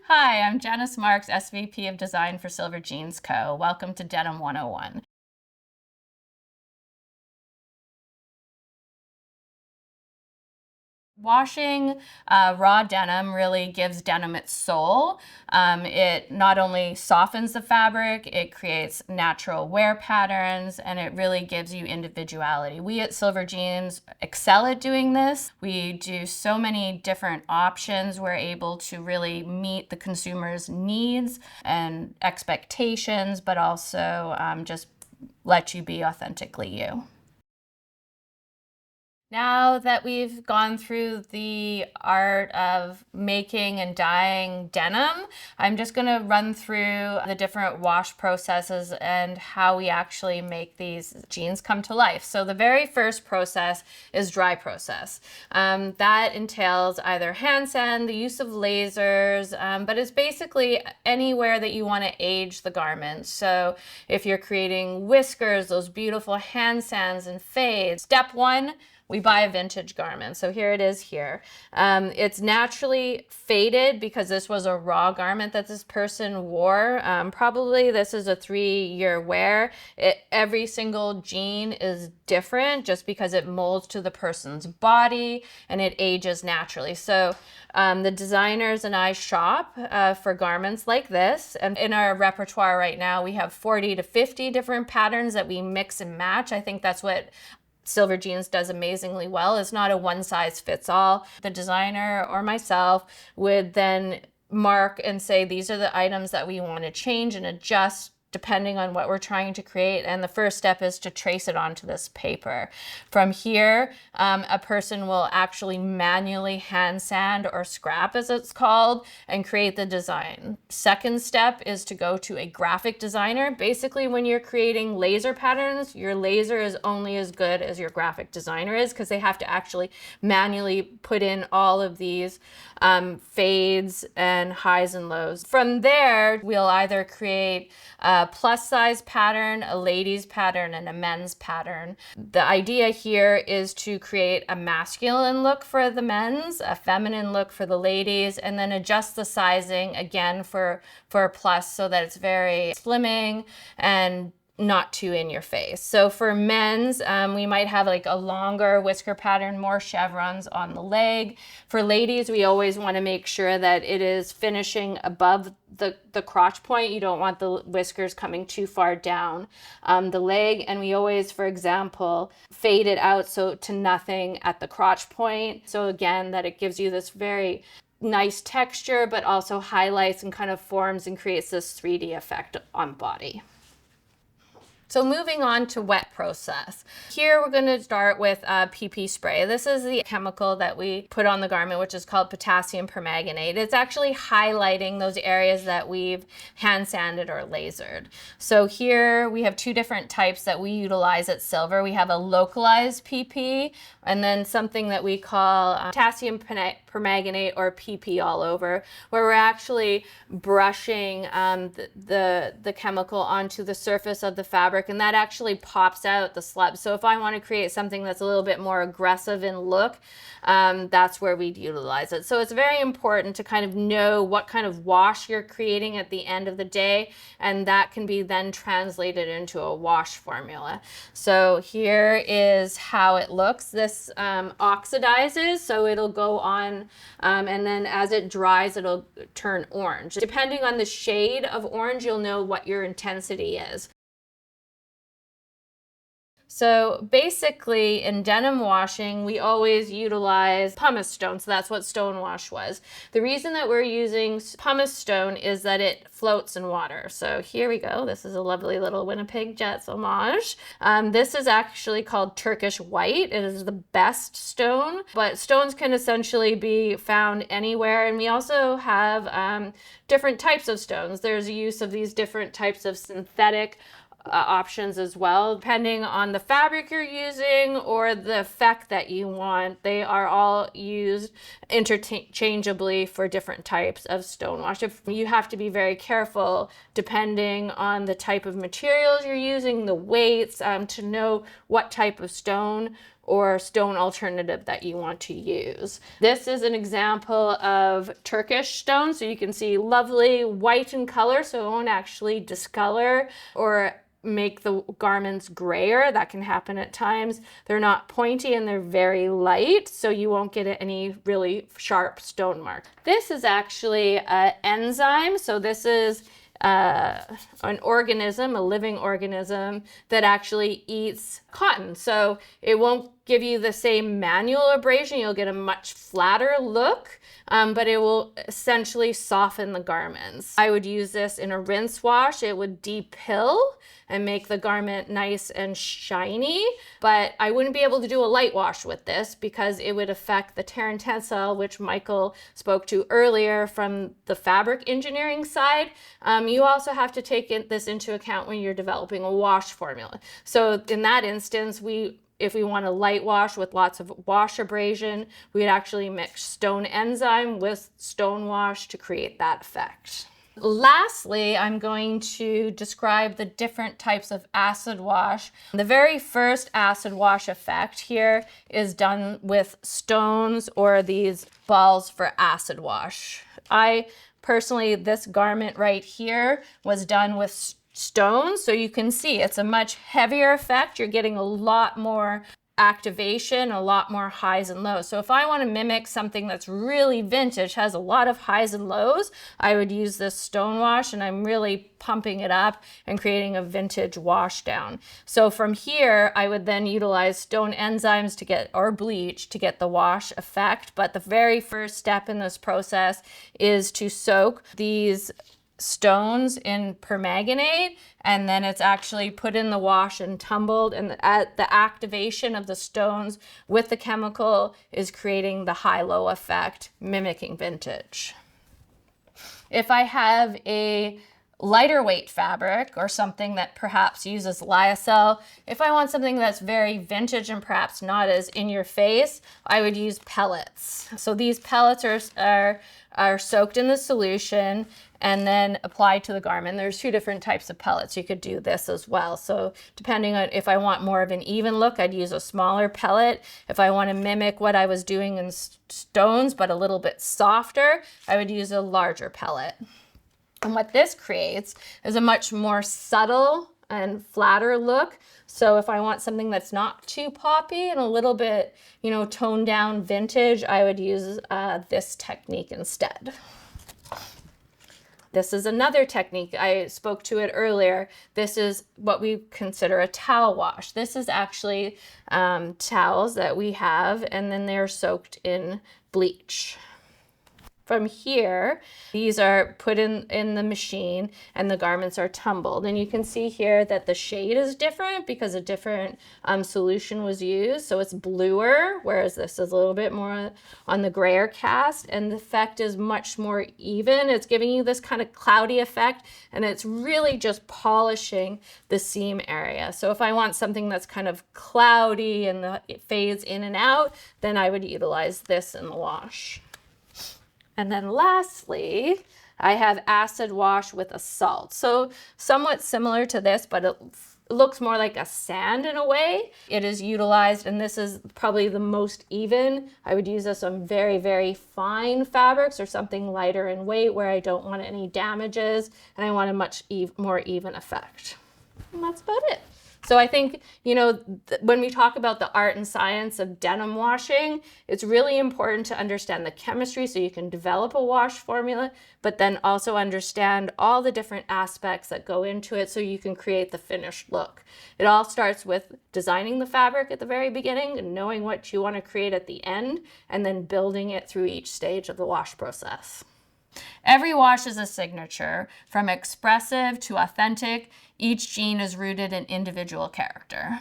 Hi, I'm Janice Marks, SVP of Design for Silver Jeans Co. Welcome to Denim 101. Washing raw denim really gives denim its soul. It not only softens the fabric, it creates natural wear patterns, and it really gives you individuality. We at Silver Jeans excel at doing this. We do so many different options. We're able to really meet the consumer's needs and expectations, but also just let you be authentically you. Now that we've gone through the art of making and dyeing denim, I'm just going to run through the different wash processes and how we actually make these jeans come to life. So the very first process is dry process. That entails either hand sand, the use of lasers, but it's basically anywhere that you want to age the garment. So if you're creating whiskers, those beautiful hand sands and fades, step one, we buy a vintage garment. So here it is here. It's naturally faded because this was a raw garment that this person wore. Probably this is a 3-year wear. Every single jean is different just because it molds to the person's body and it ages naturally. So the designers and I shop for garments like this. And in our repertoire right now, we have 40 to 50 different patterns that we mix and match. I think that's what Silver Jeans does amazingly well. It's not a one size fits all. The designer or myself would then mark and say, these are the items that we want to change and adjust depending on what we're trying to create. And the first step is to trace it onto this paper. From here, a person will actually manually hand sand or scrap, as it's called, and create the design. Second step is to go to a graphic designer. Basically, when you're creating laser patterns, your laser is only as good as your graphic designer is, because they have to actually manually put in all of these fades and highs and lows. From there, we'll either create a plus size pattern, a ladies pattern, and a men's pattern. The idea here is to create a masculine look for the men's, a feminine look for the ladies, and then adjust the sizing again for a plus so that it's very slimming and not too in your face. So for men's, we might have like a longer whisker pattern, more chevrons on the leg. For ladies, we always want to make sure that it is finishing above the crotch point. You don't want the whiskers coming too far down the leg. And we always, for example, fade it out so to nothing at the crotch point. So again, that it gives you this very nice texture, but also highlights and kind of forms and creates this 3D effect on body. So moving on to wet process. Here we're going to start with PP spray. This is the chemical that we put on the garment, which is called potassium permanganate. It's actually highlighting those areas that we've hand sanded or lasered. So here we have 2 different types that we utilize at Silver. We have a localized PP and then something that we call potassium permanganate or PP all over, where we're actually brushing the chemical onto the surface of the fabric, and that actually pops out the slub. So if I want to create something that's a little bit more aggressive in look, that's where we'd utilize it. So it's very important to kind of know what kind of wash you're creating at the end of the day, and that can be then translated into a wash formula. So here is how it looks. This oxidizes, so it'll go on, and then as it dries, it'll turn orange. Depending on the shade of orange, you'll know what your intensity is. So basically in denim washing, we always utilize pumice stone. So that's what stone wash was. The reason that we're using pumice stone is that it floats in water. So here we go. This is a lovely little Winnipeg Jets homage. This is actually called Turkish white. It is the best stone, but stones can essentially be found anywhere. And we also have different types of stones. There's use of these different types of synthetic options as well, depending on the fabric you're using or the effect that you want. They are all used interchangeably for different types of stonewash. If you have to be very careful depending on the type of materials you're using, the weights, to know what type of stone or stone alternative that you want to use. This is an example of Turkish stone. So you can see lovely white in color, so it won't actually discolor or make the garments grayer. That can happen at times. They're not pointy and they're very light, so you won't get any really sharp stone marks. This is actually an enzyme. So this is an organism, a living organism that actually eats cotton. So it won't give you the same manual abrasion. You'll get a much flatter look, but it will essentially soften the garments. I would use this in a rinse wash. It would depill and make the garment nice and shiny, but I wouldn't be able to do a light wash with this because it would affect the tear and tensile, which Michael spoke to earlier from the fabric engineering side. You also have to take this into account when you're developing a wash formula. So in that instance, if we want a light wash with lots of wash abrasion, we'd actually mix stone enzyme with stone wash to create that effect. Lastly, I'm going to describe the different types of acid wash. The very first acid wash effect here is done with stones or these balls for acid wash. Personally, this garment right here was done with stones, so you can see it's a much heavier effect. You're getting a lot more activation, a lot more highs and lows. So if I want to mimic something that's really vintage, has a lot of highs and lows, I would use this stone wash, and I'm really pumping it up and creating a vintage wash down. So from here, I would then utilize stone enzymes to get, or bleach to get the wash effect. But the very first step in this process is to soak these stones in permanganate, and then it's actually put in the wash and tumbled, and the activation of the stones with the chemical is creating the high-low effect, mimicking vintage. If I have a lighter weight fabric or something that perhaps uses lyocell, if I want something that's very vintage and perhaps not as in your face, I would use pellets. So these pellets are soaked in the solution and then applied to the garment. There's two different types of pellets. You could do this as well. So depending on if I want more of an even look, I'd use a smaller pellet. If I want to mimic what I was doing in stones, but a little bit softer, I would use a larger pellet. And what this creates is a much more subtle and flatter look. So if I want something that's not too poppy and a little bit, toned down vintage, I would use this technique instead. This is another technique. I spoke to it earlier. This is what we consider a towel wash. This is actually towels that we have, and then they're soaked in bleach. From here, these are put in the machine and the garments are tumbled. And you can see here that the shade is different because a different solution was used. So it's bluer, whereas this is a little bit more on the grayer cast. And the effect is much more even. It's giving you this kind of cloudy effect, and it's really just polishing the seam area. So if I want something that's kind of cloudy and it fades in and out, then I would utilize this in the wash. And then lastly, I have acid wash with a salt. So somewhat similar to this, but it looks more like a sand in a way. It is utilized, and this is probably the most even. I would use this on very, very fine fabrics or something lighter in weight where I don't want any damages and I want a much more even effect. And that's about it. So I think, when we talk about the art and science of denim washing, it's really important to understand the chemistry so you can develop a wash formula, but then also understand all the different aspects that go into it so you can create the finished look. It all starts with designing the fabric at the very beginning and knowing what you want to create at the end, and then building it through each stage of the wash process. Every wash is a signature, from expressive to authentic. Each gene is rooted in individual character.